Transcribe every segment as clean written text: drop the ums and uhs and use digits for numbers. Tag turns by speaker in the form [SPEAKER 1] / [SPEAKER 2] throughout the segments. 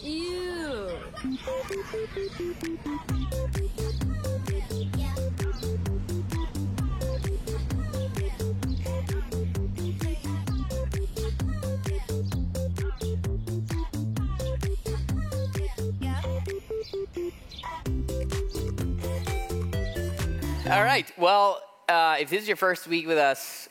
[SPEAKER 1] Ew.
[SPEAKER 2] All right. Well, if this is your first week with us,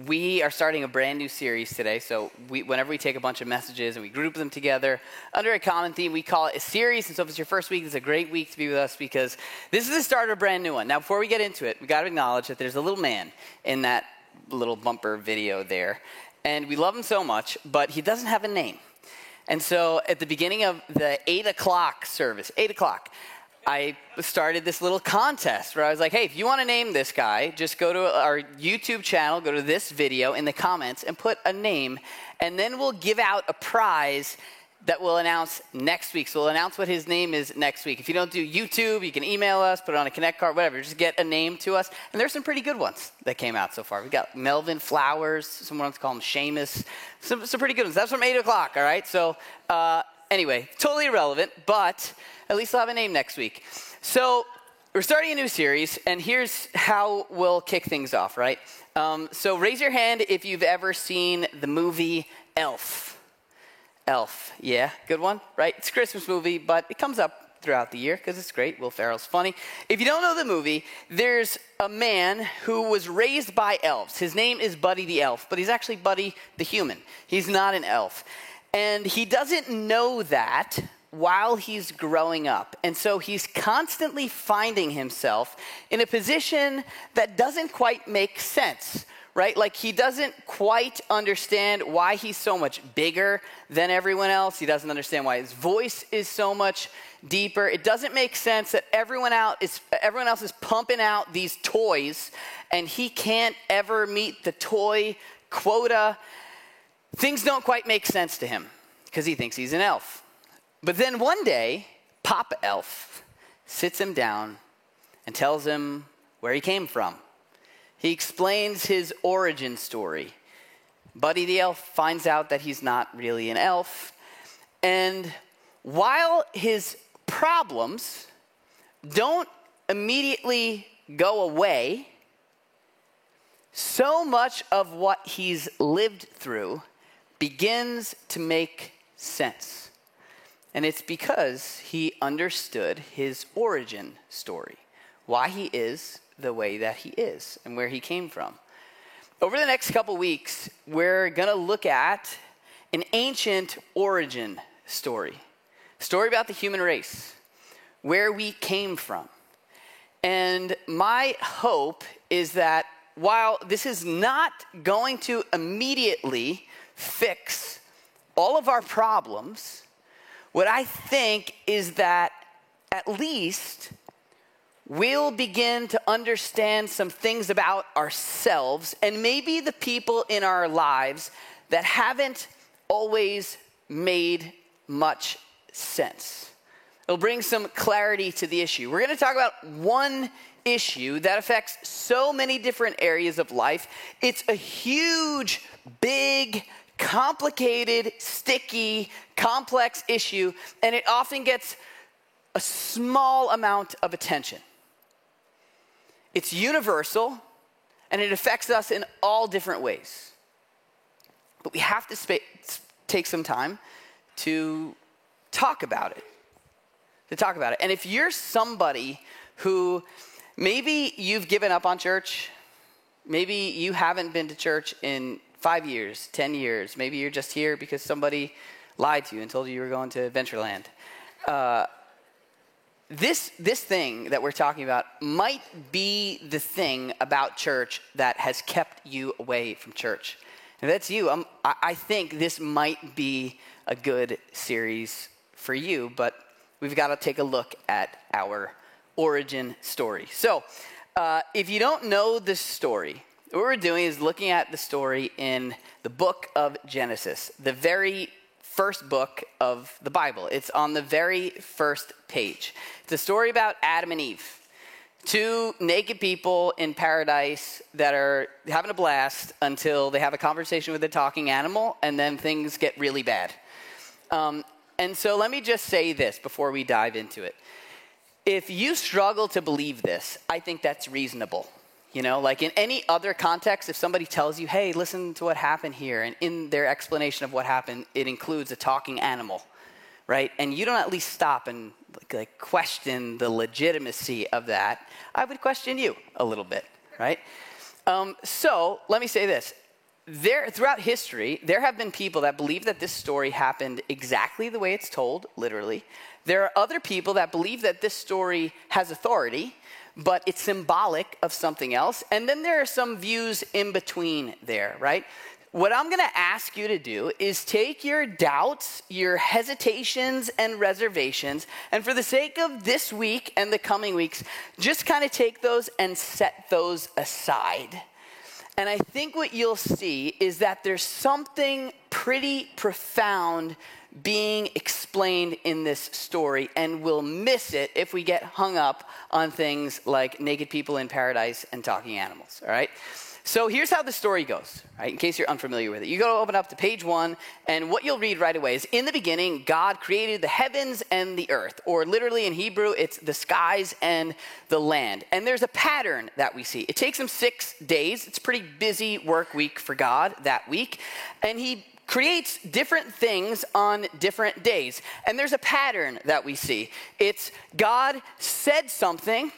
[SPEAKER 2] we are starting a brand new series today. So whenever we take a bunch of messages and we group them together under a common theme, we call it a series. And so if it's your first week, it's a great week to be with us because this is the start of a brand new one. Now, before we get into it, we got to acknowledge that there's a little man in that little bumper video there. And we love him so much, but he doesn't have a name. And so at the beginning of the 8 o'clock service, 8 o'clock, I started this little contest where I was like, hey, if you want to name this guy, just go to our YouTube channel, go to this video in the comments and put a name, and then we'll give out a prize that we'll announce next week. So we'll announce what his name is next week. If you don't do YouTube, you can email us, put it on a Connect card, whatever. Just get a name to us. And there's some pretty good ones that came out so far. We got Melvin Flowers. Someone wants to call him Seamus. Some pretty good ones. That's from 8 o'clock, all right? So anyway, totally irrelevant, but at least I'll have a name next week. So we're starting a new series, and here's how we'll kick things off, right? So raise your hand if you've ever seen the movie Elf. Elf, yeah, good one, right? It's a Christmas movie, but it comes up throughout the year because it's great. Will Ferrell's funny. If you don't know the movie, there's a man who was raised by elves. His name is Buddy the Elf, but he's actually Buddy the human. He's not an elf. And he doesn't know that while he's growing up. And so he's constantly finding himself in a position that doesn't quite make sense, right? Like he doesn't quite understand why he's so much bigger than everyone else. He doesn't understand why his voice is so much deeper. It doesn't make sense that everyone else is pumping out these toys and he can't ever meet the toy quota. Things don't quite make sense to him because he thinks he's an elf. But then one day, Papa Elf sits him down and tells him where he came from. He explains his origin story. Buddy the Elf finds out that he's not really an elf. And while his problems don't immediately go away, so much of what he's lived through begins to make sense. And it's because he understood his origin story, why he is the way that he is and where he came from. Over the next couple weeks, we're going to look at an ancient origin story about the human race, where we came from. And my hope is that while this is not going to immediately fix all of our problems, what I think is that at least we'll begin to understand some things about ourselves and maybe the people in our lives that haven't always made much sense. It'll bring some clarity to the issue. We're going to talk about one issue that affects so many different areas of life. It's a huge, big, complicated, sticky, complex issue, and it often gets a small amount of attention. It's universal, and it affects us in all different ways. But we have to take some time to talk about it. And if you're somebody who maybe you've given up on church, maybe you haven't been to church in 5 years, 10 years. Maybe you're just here because somebody lied to you and told you were going to Adventureland. This thing that we're talking about might be the thing about church that has kept you away from church. If that's you, I think this might be a good series for you, but we've got to take a look at our origin story. So if you don't know this story, what we're doing is looking at the story in the book of Genesis, the very first book of the Bible. It's on the very first page. It's a story about Adam and Eve, two naked people in paradise that are having a blast until they have a conversation with a talking animal, and then things get really bad. And so let me just say this before we dive into it. If you struggle to believe this, I think that's reasonable. You know, like in any other context, if somebody tells you, hey, listen to what happened here, and in their explanation of what happened, it includes a talking animal, right? And you don't at least stop and like question the legitimacy of that, I would question you a little bit, right? So let me say this. Throughout history, there have been people that believe that this story happened exactly the way it's told, literally. There are other people that believe that this story has authority, but it's symbolic of something else. And then there are some views in between there, right? What I'm going to ask you to do is take your doubts, your hesitations, and reservations, and for the sake of this week and the coming weeks, just kind of take those and set those aside. And I think what you'll see is that there's something pretty profound being explained in this story, and we'll miss it if we get hung up on things like naked people in paradise and talking animals, all right? So here's how the story goes, right, in case you're unfamiliar with it. You go open up to page 1, and what you'll read right away is, in the beginning, God created the heavens and the earth, or literally in Hebrew, it's the skies and the land. And there's a pattern that we see. It takes him 6 days. It's a pretty busy work week for God that week. And he creates different things on different days. And there's a pattern that we see. It's God said something,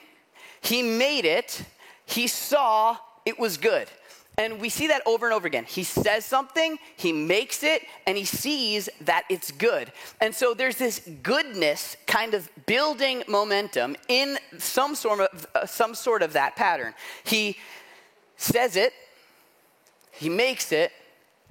[SPEAKER 2] he made it, he saw it was good. And we see that over and over again. He says something, he makes it, and he sees that it's good. And so there's this goodness kind of building momentum in some sort of that pattern. He says it, he makes it,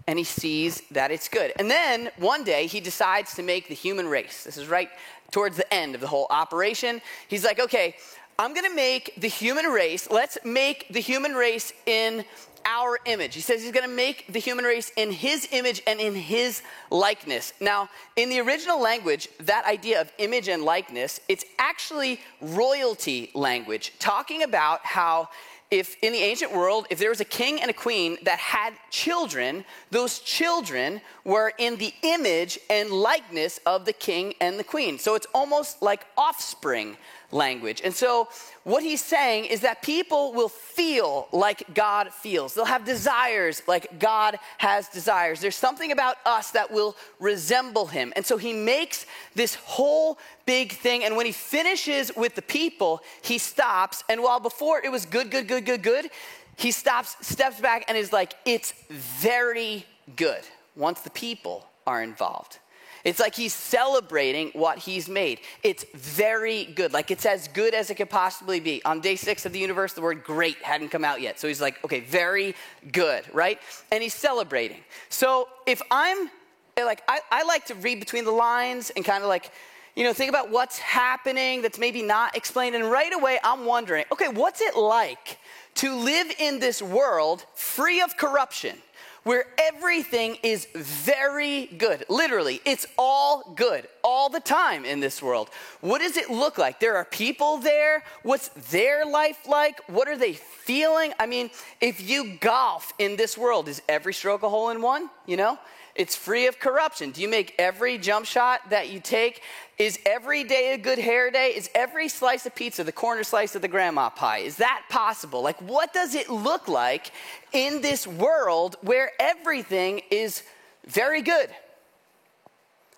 [SPEAKER 2] and he sees that it's good. And then one day he decides to make the human race. This is right towards the end of the whole operation. He's like, okay, I'm going to make the human race. Let's make the human race in our image. He says he's going to make the human race in his image and in his likeness. Now, in the original language, that idea of image and likeness, it's actually royalty language, talking about how if in the ancient world, if there was a king and a queen that had children, those children were in the image and likeness of the king and the queen. So it's almost like offspring language. And so what he's saying is that people will feel like God feels. They'll have desires like God has desires. There's something about us that will resemble him. And so he makes this whole big thing. And when he finishes with the people, he stops. And while before it was good, he steps back and is like, it's very good once the people are involved. It's like he's celebrating what he's made. It's very good. Like it's as good as it could possibly be. On day 6 of the universe, the word great hadn't come out yet. So he's like, okay, very good, right? And he's celebrating. So if I'm like, I like to read between the lines and kind of like, you know, think about what's happening that's maybe not explained. And right away, I'm wondering, okay, what's it like to live in this world free of corruption, where everything is very good? Literally, it's all good all the time in this world. What does it look like? There are people there. What's their life like? What are they feeling? I mean, if you golf in this world, is every stroke a hole in one? You know? It's free of corruption. Do you make every jump shot that you take? Is every day a good hair day? Is every slice of pizza the corner slice of the grandma pie? Is that possible? Like, what does it look like in this world where everything is very good?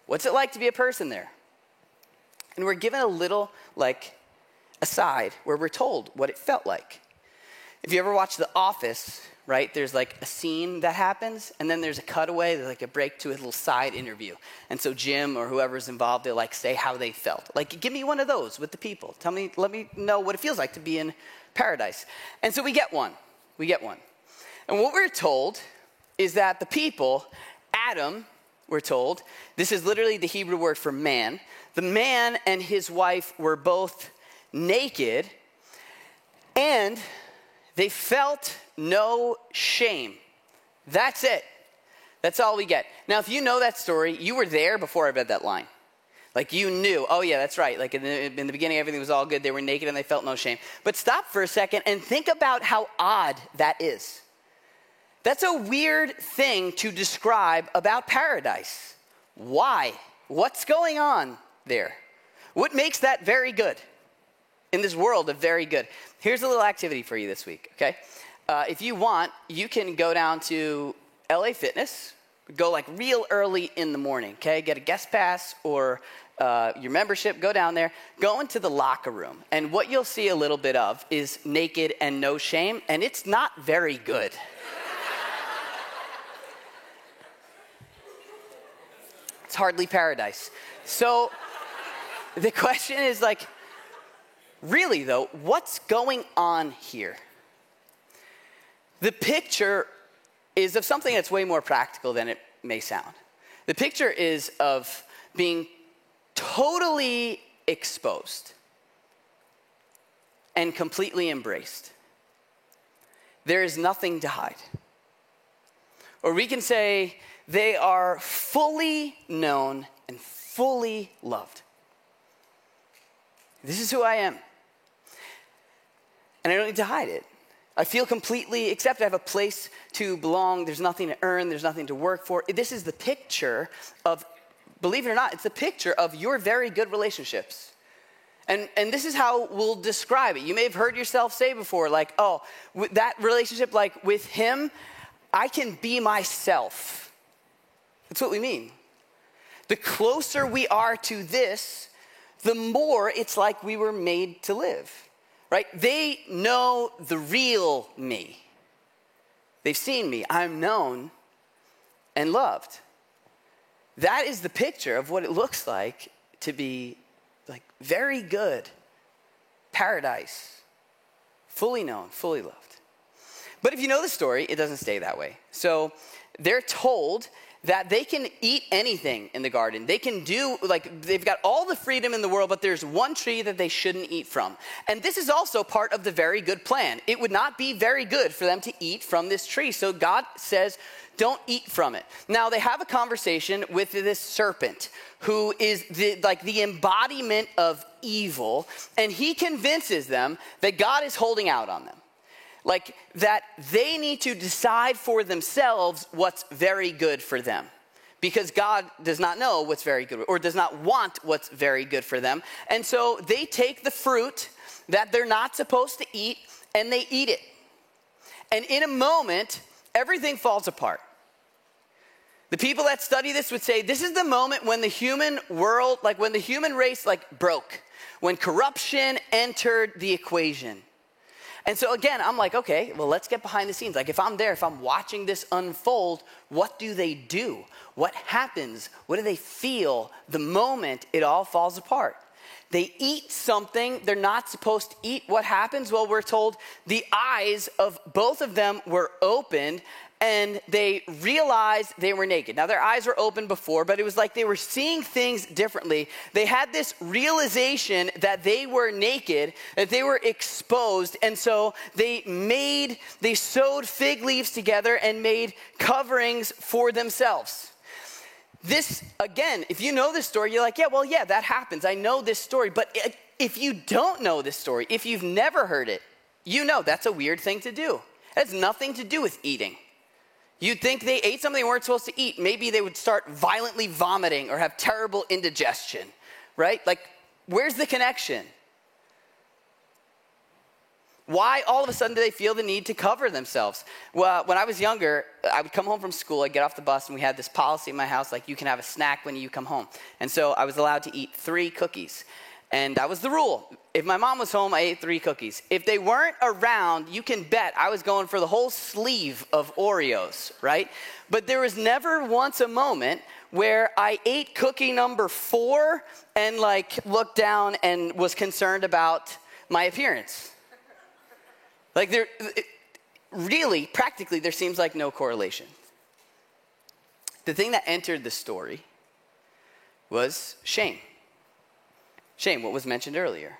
[SPEAKER 2] What's it like to be a person there? And we're given a little, like, aside where we're told what it felt like. If you ever watch The Office, right, there's like a scene that happens, and then there's a cutaway, there's like a break to a little side interview. And so Jim or whoever's involved, they like say how they felt. Like, give me one of those with the people. Let me know what it feels like to be in paradise. And so we get one. And what we're told is that the people, Adam, we're told, this is literally the Hebrew word for man. The man and his wife were both naked, and they felt no shame. That's it. That's all we get. Now, if you know that story, you were there before I read that line. Like you knew, oh yeah, that's right. Like in the beginning, everything was all good. They were naked and they felt no shame. But stop for a second and think about how odd that is. That's a weird thing to describe about paradise. Why? What's going on there? What makes that very good in this world of very good? Here's a little activity for you this week, okay? If you want, you can go down to LA Fitness, go like real early in the morning, okay? Get a guest pass or your membership, go down there, go into the locker room. And what you'll see a little bit of is naked and no shame, and it's not very good. It's hardly paradise. So the question is like, really though, what's going on here? The picture is of something that's way more practical than it may sound. The picture is of being totally exposed and completely embraced. There is nothing to hide. Or we can say they are fully known and fully loved. This is who I am. And I don't need to hide it. I feel completely accepted. I have a place to belong. There's nothing to earn. There's nothing to work for. This is the picture of, believe it or not, it's the picture of your very good relationships. And this is how we'll describe it. You may have heard yourself say before, like, oh, that relationship, like with him, I can be myself. That's what we mean. The closer we are to this, the more it's like we were made to live. Right? They know the real me. They've seen me. I'm known and loved. That is the picture of what it looks like to be like very good, paradise, fully known, fully loved. But if you know the story, it doesn't stay that way. So they're told that they can eat anything in the garden. They can do, like, they've got all the freedom in the world, but there's one tree that they shouldn't eat from. And this is also part of the very good plan. It would not be very good for them to eat from this tree. So God says, don't eat from it. Now, they have a conversation with this serpent, who is the embodiment of evil, and he convinces them that God is holding out on them. Like that they need to decide for themselves what's very good for them. Because God does not know what's very good or does not want what's very good for them. And so they take the fruit that they're not supposed to eat and they eat it. And in a moment, everything falls apart. The people that study this would say this is the moment when the human world, like when the human race broke. When corruption entered the equation. And so again, I'm like, okay, well, let's get behind the scenes. Like if I'm there, if I'm watching this unfold, what do they do? What happens? What do they feel the moment it all falls apart? They eat something they're not supposed to eat. What happens? Well, we're told the eyes of both of them were opened and they realized they were naked. Now, their eyes were open before, but it was like they were seeing things differently. They had this realization that they were naked, that they were exposed, and so they sewed fig leaves together and made coverings for themselves. This, again, if you know this story, you're like, yeah, that happens. I know this story. But if you don't know this story, if you've never heard it, you know that's a weird thing to do. It has nothing to do with eating. You'd think they ate something they weren't supposed to eat. Maybe they would start violently vomiting or have terrible indigestion, right? Like, where's the connection? Why all of a sudden do they feel the need to cover themselves? Well, when I was younger, I would come home from school, I'd get off the bus, and we had this policy in my house, like you can have a snack when you come home. And so I was allowed to eat 3 cookies. And that was the rule. If my mom was home, I ate 3 cookies. If they weren't around, you can bet I was going for the whole sleeve of Oreos, right? But there was never once a moment where I ate cookie number 4 and looked down and was concerned about my appearance. Really, practically, there seems like no correlation. The thing that entered the story was shame. Shame, what was mentioned earlier.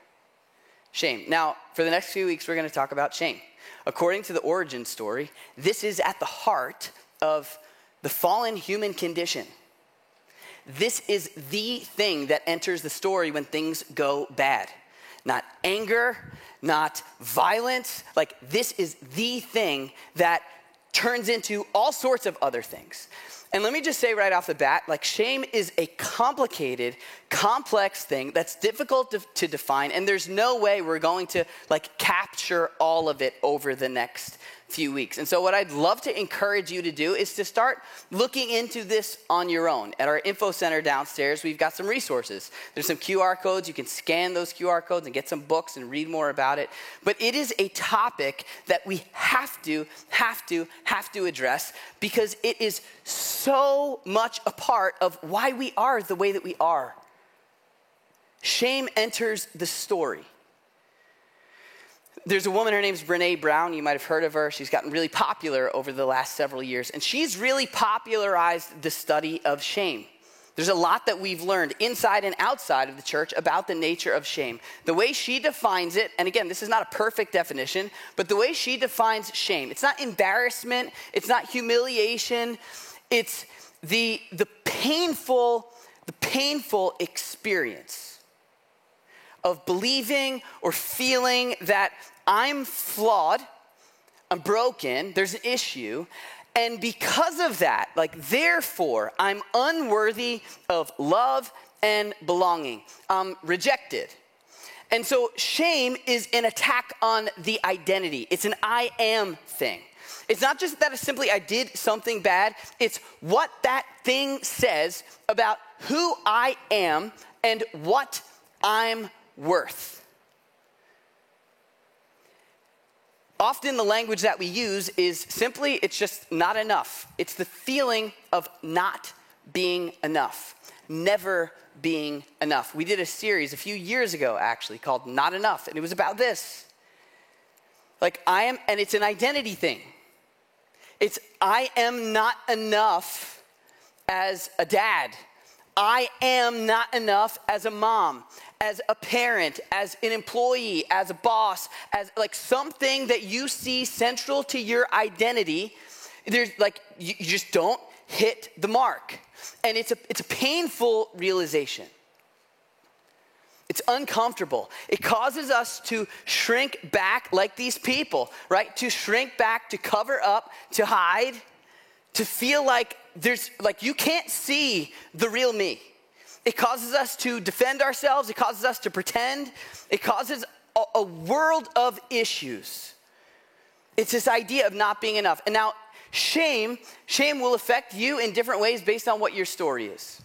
[SPEAKER 2] Shame. Now, for the next few weeks, we're going to talk about shame. According to the origin story, this is at the heart of the fallen human condition. This is the thing that enters the story when things go bad. Not anger, not violence. Like, this is the thing that turns into all sorts of other things. And let me just say right off the bat, like, shame is a complicated, complex thing that's difficult to define, and there's no way we're going to, like, capture all of it over the next few weeks. And so what I'd love to encourage you to do is to start looking into this on your own. At our info center downstairs, we've got some resources. There's some QR codes. You can scan those QR codes and get some books and read more about it. But it is a topic that we have to address, because it is so much a part of why we are the way that we are. Shame enters the story. There's a woman, her name's Brené Brown. You might have heard of her. She's gotten really popular over the last several years. And she's really popularized the study of shame. There's a lot that we've learned inside and outside of the church about the nature of shame. The way she defines it, and again, this is not a perfect definition, but the way she defines shame, it's not embarrassment, it's not humiliation, it's the painful experience of believing or feeling that I'm flawed, I'm broken, there's an issue, and because of that, like, therefore, I'm unworthy of love and belonging. I'm rejected. And so shame is an attack on the identity. It's an I am thing. It's not just that it's simply I did something bad. It's what that thing says about who I am and what I'm worth. Often the language that we use is simply, it's just not enough. It's the feeling of not being enough, never being enough. We did a series a few years ago, actually, called Not Enough, and it was about this. Like, I am, and it's an identity thing. It's, I am not enough as a dad. I am not enough as a mom, as a parent, as an employee, as a boss, as like something that you see central to your identity. There's like, you just don't hit the mark. And it's a painful realization. It's uncomfortable. It causes us to shrink back like these people, right? To shrink back, to cover up, to hide, to feel like there's, like, you can't see the real me. It causes us to defend ourselves. It causes us to pretend. It causes a world of issues. It's this idea of not being enough. And now, shame will affect you in different ways based on what your story is.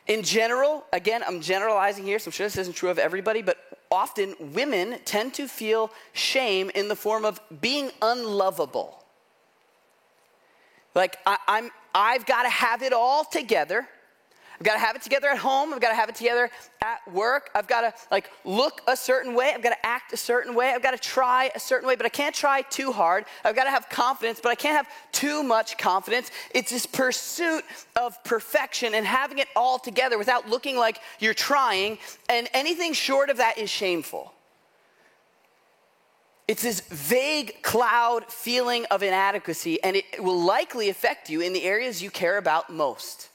[SPEAKER 2] In general, again, I'm generalizing here, so I'm sure this isn't true of everybody, but often women tend to feel shame in the form of being unlovable. Like, I've got to have it all together. I've got to have it together at home. I've got to have it together at work. I've got to, like, look a certain way. I've got to act a certain way. I've got to try a certain way, but I can't try too hard. I've got to have confidence, but I can't have too much confidence. It's this pursuit of perfection and having it all together without looking like you're trying, and anything short of that is shameful. It's this vague cloud feeling of inadequacy, and it will likely affect you in the areas you care about most.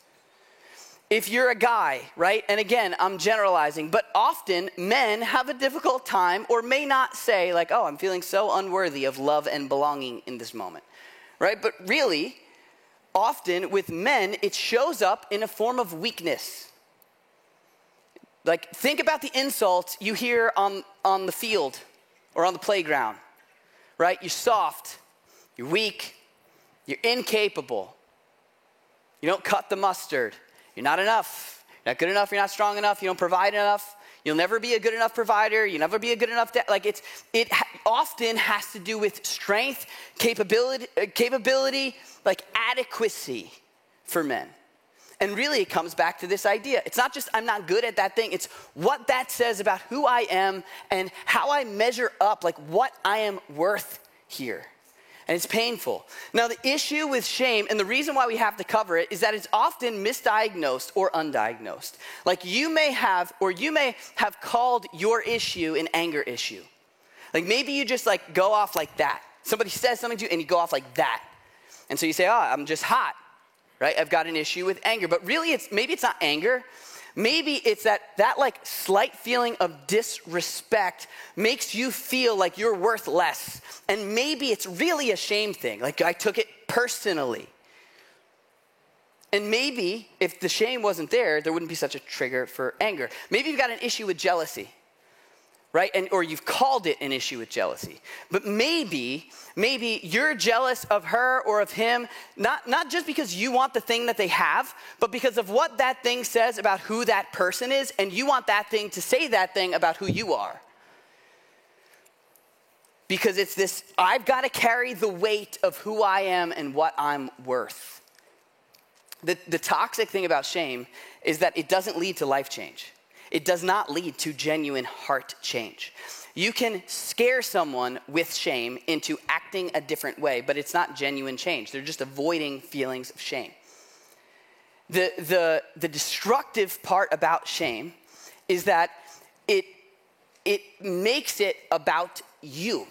[SPEAKER 2] If you're a guy, right, and again, I'm generalizing, but often men have a difficult time or may not say, like, oh, I'm feeling so unworthy of love and belonging in this moment, right? But really, often with men, it shows up in a form of weakness. Like, think about the insults you hear on the field or on the playground, right? You're soft, you're weak, you're incapable, you don't cut the mustard, you're not enough, you're not good enough, you're not strong enough, you don't provide enough, you'll never be a good enough provider, you'll never be a good enough like it often has to do with strength, capability, like adequacy for men. And really, it comes back to this idea. It's not just I'm not good at that thing. It's what that says about who I am and how I measure up, like what I am worth here. And it's painful. Now, the issue with shame, and the reason why we have to cover it, is that it's often misdiagnosed or undiagnosed. Like you may have called your issue an anger issue. Like maybe you just like go off like that. Somebody says something to you and you go off like that. And so you say, I'm just hot, right? I've got an issue with anger. But really, maybe it's not anger. Maybe it's that like slight feeling of disrespect makes you feel like you're worth less. And maybe it's really a shame thing. Like I took it personally. And maybe if the shame wasn't there, there wouldn't be such a trigger for anger. Maybe you've got an issue with jealousy, right? Or you've called it an issue with jealousy. But maybe you're jealous of her or of him, not just because you want the thing that they have, but because of what that thing says about who that person is, and you want that thing to say that thing about who you are. Because it's this, I've got to carry the weight of who I am and what I'm worth. The toxic thing about shame is that it doesn't lead to life change. It does not lead to genuine heart change. You can scare someone with shame into acting a different way, but it's not genuine change. They're just avoiding feelings of shame. The destructive part about shame is that it makes it about you.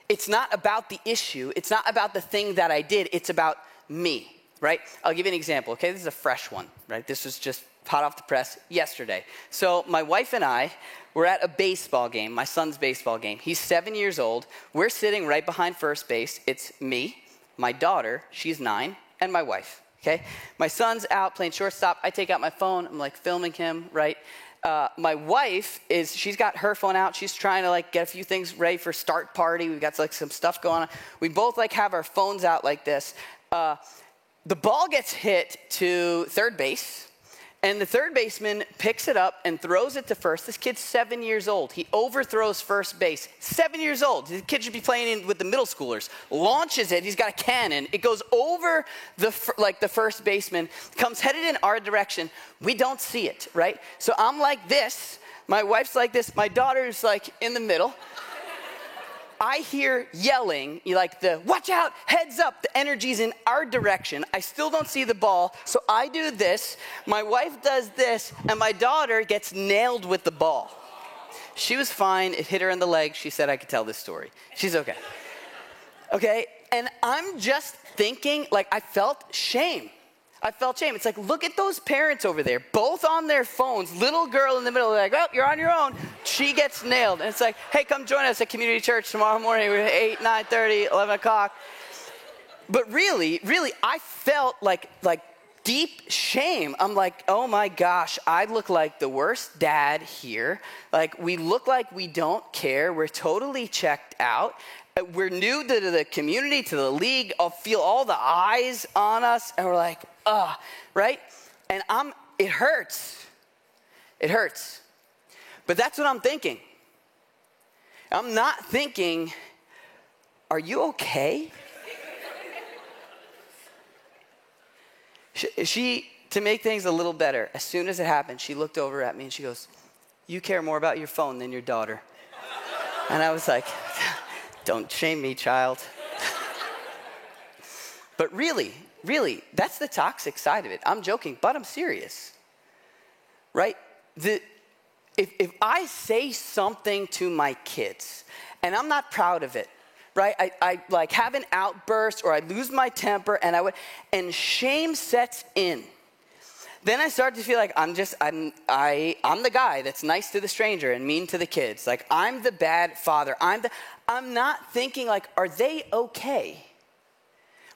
[SPEAKER 2] It's not about the issue. It's not about the thing that I did. It's about me, right? I'll give you an example, okay? This is a fresh one, right? This was just hot off the press yesterday. So my wife and I were at a baseball game, my son's baseball game. He's 7 years old. We're sitting right behind first base. It's me, my daughter, she's 9, and my wife, okay? My son's out playing shortstop. I take out my phone. I'm like filming him, right? My wife she's got her phone out. She's trying to like get a few things ready for start party. We've got like some stuff going on. We both like have our phones out like this. The ball gets hit to third base, and the third baseman picks it up and throws it to first. This kid's 7 years old. He overthrows first base. 7 years old. The kid should be playing with the middle schoolers. Launches it. He's got a cannon. It goes over the first baseman, comes headed in our direction. We don't see it, right? So I'm like this. My wife's like this. My daughter's like in the middle. I hear yelling, watch out, heads up, the energy's in our direction. I still don't see the ball, so I do this, my wife does this, and my daughter gets nailed with the ball. She was fine, it hit her in the leg, she said I could tell this story. She's okay. Okay, and I'm just thinking, I felt shame. It's like, look at those parents over there, both on their phones, little girl in the middle, they're like, well, you're on your own. She gets nailed. And it's like, hey, come join us at community church tomorrow morning. We're at 8, 9:30, 11 o'clock. But really, I felt like deep shame. I'm like, oh my gosh, I look like the worst dad here. Like, we look like we don't care. We're totally checked out. We're new to the community, to the league. I'll feel all the eyes on us, and we're like, right? And it hurts. It hurts. But that's what I'm thinking. I'm not thinking, are you okay? She, to make things a little better, as soon as it happened, she looked over at me and she goes, you care more about your phone than your daughter. And I was like, don't shame me, child. But really, that's the toxic side of it. I'm joking, but I'm serious, right? If I say something to my kids and I'm not proud of it, right? I like have an outburst or I lose my temper and shame sets in. Then I start to feel like I'm the guy that's nice to the stranger and mean to the kids. Like I'm the bad father. I'm not thinking like, are they okay?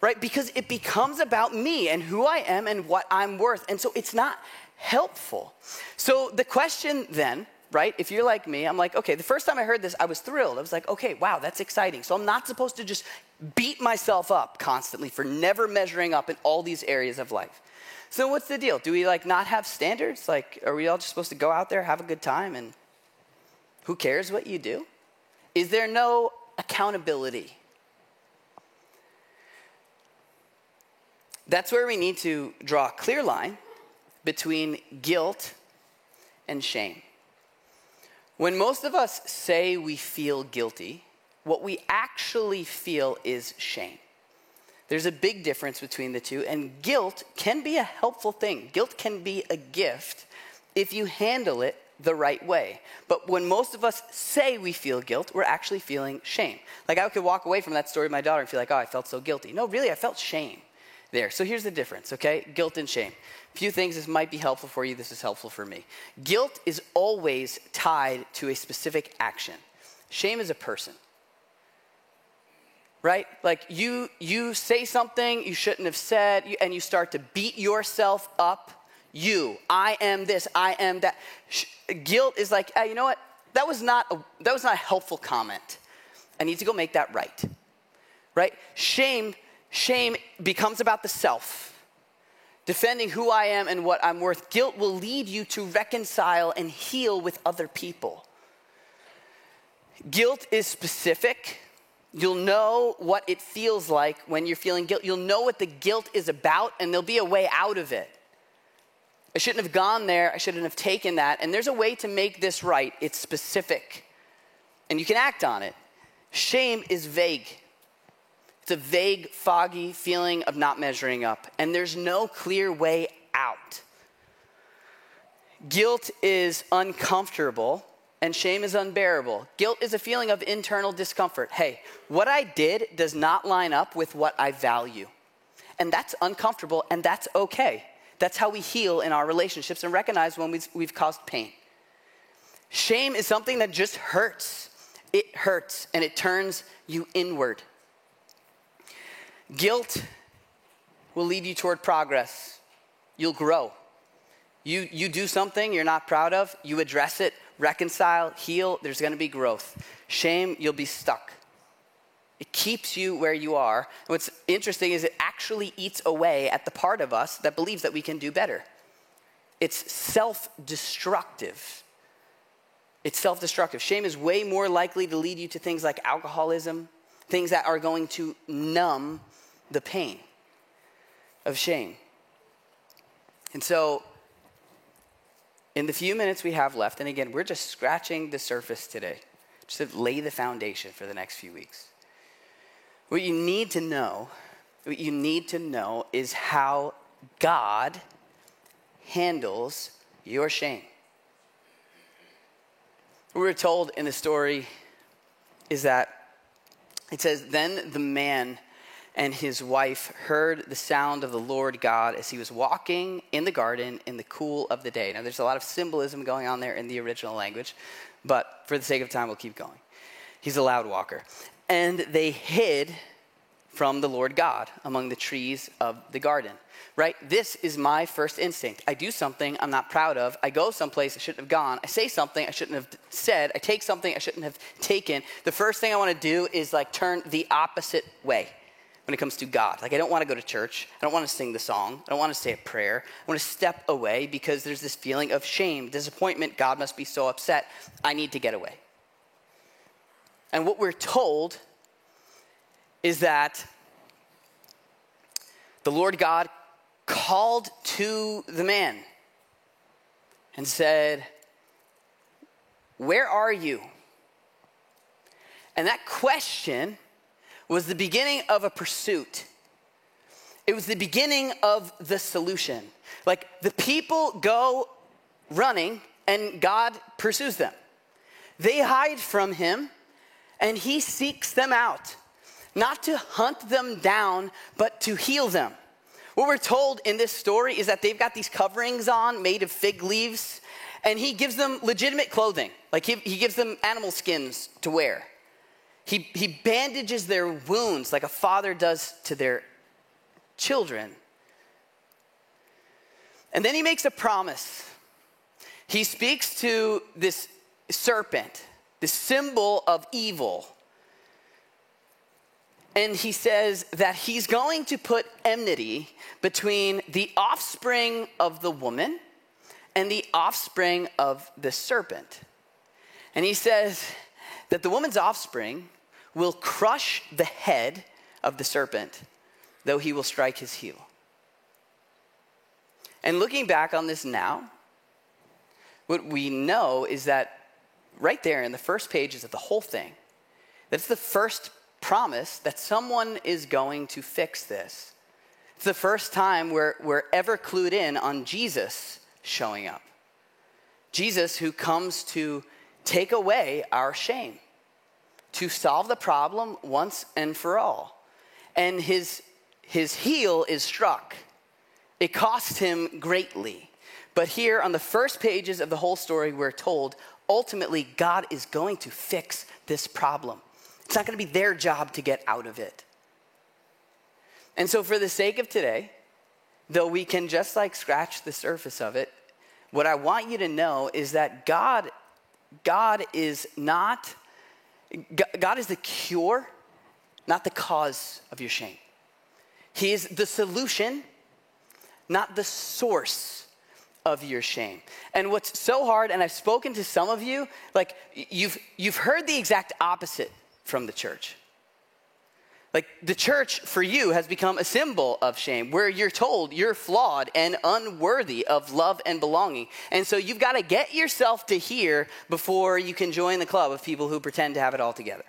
[SPEAKER 2] Right? Because it becomes about me and who I am and what I'm worth. And so it's not helpful. So the question then, right, if you're like me, I'm like, okay, the first time I heard this, I was thrilled. I was like, okay, wow, that's exciting. So I'm not supposed to just beat myself up constantly for never measuring up in all these areas of life. So what's the deal? Do we not have standards? Are we all just supposed to go out there, have a good time, and who cares what you do? Is there no accountability? That's where we need to draw a clear line between guilt and shame. When most of us say we feel guilty, what we actually feel is shame. There's a big difference between the two, and guilt can be a helpful thing. Guilt can be a gift if you handle it the right way. But when most of us say we feel guilt, we're actually feeling shame. Like I could walk away from that story with my daughter and feel like, oh, I felt so guilty. No, really, I felt shame there. So here's the difference, okay? Guilt and shame. A few things, this might be helpful for you. This is helpful for me. Guilt is always tied to a specific action. Shame is a person. Right? Like you say something you shouldn't have said, and you start to beat yourself up. I am this, I am that. Guilt is like, hey, you know what? That was not a helpful comment. I need to go make that right. Right? Shame becomes about the self, defending who I am and what I'm worth. Guilt will lead you to reconcile and heal with other people. Guilt is specific. You'll know what it feels like when you're feeling guilt. You'll know what the guilt is about, and there'll be a way out of it. I shouldn't have gone there. I shouldn't have taken that. And there's a way to make this right. It's specific, and you can act on it. Shame is vague. It's a vague, foggy feeling of not measuring up, and there's no clear way out. Guilt is uncomfortable, and shame is unbearable. Guilt is a feeling of internal discomfort. Hey, what I did does not line up with what I value. And that's uncomfortable, and that's okay. That's how we heal in our relationships and recognize when we've caused pain. Shame is something that just hurts. It hurts, and it turns you inward. Guilt will lead you toward progress. You'll grow. You do something you're not proud of, you address it, reconcile, heal, there's going to be growth. Shame, you'll be stuck. It keeps you where you are. And what's interesting is it actually eats away at the part of us that believes that we can do better. It's self-destructive. It's self-destructive. Shame is way more likely to lead you to things like alcoholism, things that are going to numb the pain of shame. And so, in the few minutes we have left, and again, we're just scratching the surface today, just to lay the foundation for the next few weeks. What you need to know is how God handles your shame. What we're told in the story is that it says, then the man and his wife heard the sound of the Lord God as he was walking in the garden in the cool of the day. Now, there's a lot of symbolism going on there in the original language, but for the sake of time, we'll keep going. He's a loud walker. And they hid from the Lord God among the trees of the garden, right? This is my first instinct. I do something I'm not proud of. I go someplace I shouldn't have gone. I say something I shouldn't have said. I take something I shouldn't have taken. The first thing I want to do is like turn the opposite way when it comes to God. Like I don't want to go to church. I don't want to sing the song. I don't want to say a prayer. I want to step away because there's this feeling of shame, disappointment. God must be so upset. I need to get away. And what we're told is that the Lord God called to the man and said, "Where are you?" And that question was the beginning of a pursuit. It was the beginning of the solution. Like the people go running and God pursues them. They hide from him and he seeks them out. Not to hunt them down, but to heal them. What we're told in this story is that they've got these coverings on made of fig leaves, and he gives them legitimate clothing. Like he gives them animal skins to wear. He bandages their wounds like a father does to their children. And then he makes a promise. He speaks to this serpent, this symbol of evil. And he says that he's going to put enmity between the offspring of the woman and the offspring of the serpent. And he says that the woman's offspring will crush the head of the serpent, though he will strike his heel. And looking back on this now, what we know is that right there in the first pages of the whole thing, that's the first promise that someone is going to fix this. It's the first time we're ever clued in on Jesus showing up. Jesus who comes to take away our shame, to solve the problem once and for all. And his heel is struck. It cost him greatly. But here on the first pages of the whole story, we're told, ultimately, God is going to fix this problem. It's not going to be their job to get out of it. And so for the sake of today, though we can just like scratch the surface of it, what I want you to know is that God is the cure, not the cause of your shame. He is the solution, not the source of your shame. And what's so hard, and I've spoken to some of you, like you've heard the exact opposite from the church. Like the church for you has become a symbol of shame, where you're told you're flawed and unworthy of love and belonging. And so you've got to get yourself to here before you can join the club of people who pretend to have it all together.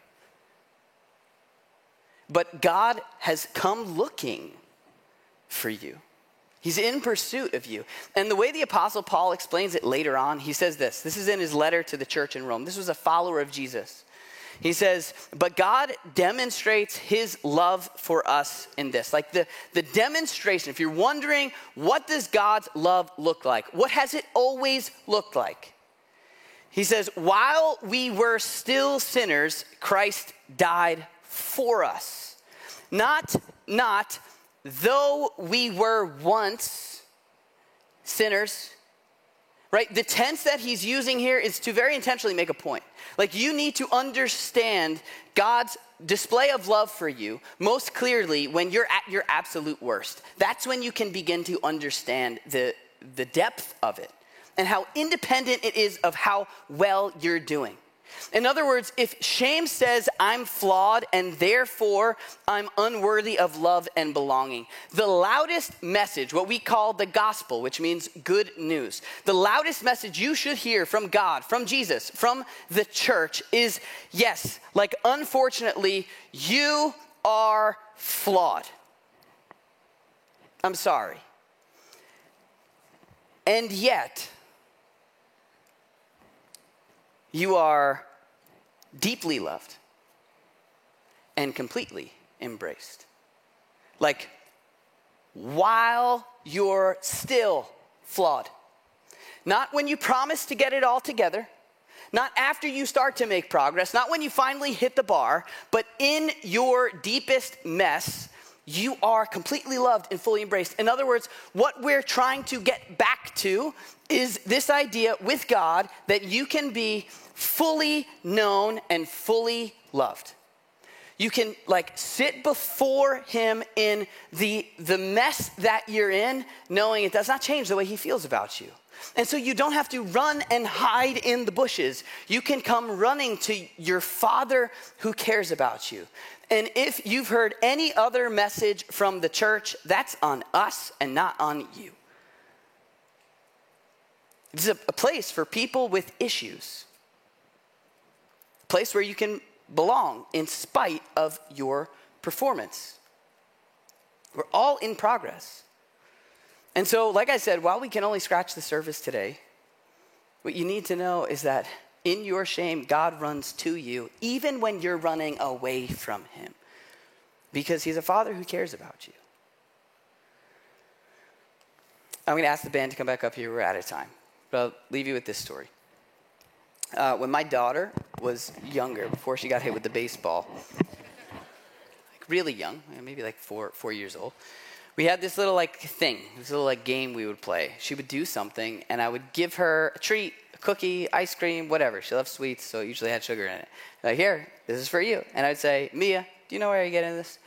[SPEAKER 2] But God has come looking for you. He's in pursuit of you. And the way the Apostle Paul explains it later on, he says this. This is in his letter to the church in Rome. This was a follower of Jesus. He says, but God demonstrates his love for us in this. Like the demonstration, if you're wondering, what does God's love look like? What has it always looked like? He says, while we were still sinners, Christ died for us. Not though we were once sinners. Right? The tense that he's using here is to very intentionally make a point. Like you need to understand God's display of love for you most clearly when you're at your absolute worst. That's when you can begin to understand the depth of it and how independent it is of how well you're doing. In other words, if shame says I'm flawed and therefore I'm unworthy of love and belonging, the loudest message, what we call the gospel, which means good news, the loudest message you should hear from God, from Jesus, from the church is, yes, like unfortunately, you are flawed. I'm sorry. And yet, you are deeply loved and completely embraced. Like, while you're still flawed. Not when you promise to get it all together. Not after you start to make progress. Not when you finally hit the bar. But in your deepest mess, you are completely loved and fully embraced. In other words, what we're trying to get back to is this idea with God that you can be fully known and fully loved. You can like sit before him in the mess that you're in, knowing it does not change the way he feels about you. And so you don't have to run and hide in the bushes. You can come running to your Father who cares about you. And if you've heard any other message from the church, that's on us and not on you. It's a place for people with issues. A place where you can belong in spite of your performance. We're all in progress. And so, like I said, while we can only scratch the surface today, what you need to know is that in your shame, God runs to you, even when you're running away from him, because he's a father who cares about you. I'm going to ask the band to come back up here. We're out of time. But I'll leave you with this story. When my daughter was younger, before she got hit with the baseball, like really young, maybe like four years old, we had this little like thing, this little like game we would play. She would do something, and I would give her a treat, a cookie, ice cream, whatever. She loves sweets, so it usually had sugar in it. Like, here, this is for you. And I'd say, Mia, do you know where you're getting this?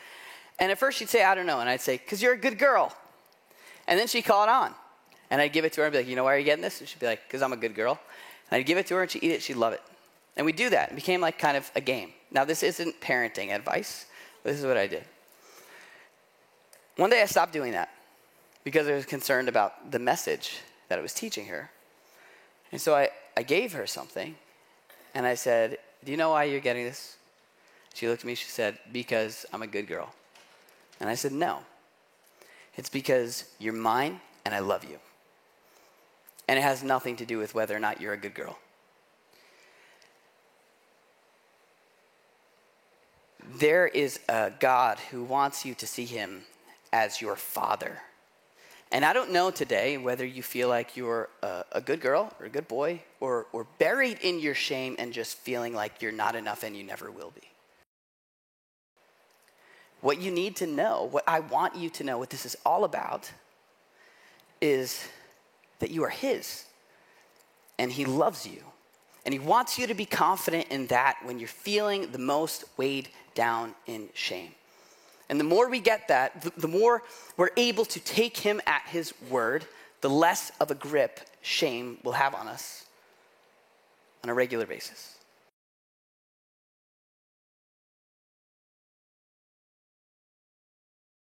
[SPEAKER 2] And at first she'd say, I don't know. And I'd say, because you're a good girl. And then she'd call it on. And I'd give it to her and be like, you know why are you getting this? And she'd be like, because I'm a good girl. And I'd give it to her and she'd eat it, she'd love it. And we'd do that. It became like kind of a game. Now this isn't parenting advice. This is what I did. One day I stopped doing that because I was concerned about the message that I was teaching her. And so I gave her something and I said, do you know why you're getting this? She looked at me, she said, because I'm a good girl. And I said, no. It's because you're mine and I love you. And it has nothing to do with whether or not you're a good girl. there is a God who wants you to see him as your Father. And I don't know today whether you feel like you're a good girl or a good boy or buried in your shame and just feeling like you're not enough and you never will be. What you need to know, what I want you to know, what this is all about, is that you are his and he loves you. And he wants you to be confident in that when you're feeling the most weighed down in shame. And the more we get that, the more we're able to take him at his word, the less of a grip shame will have on us on a regular basis.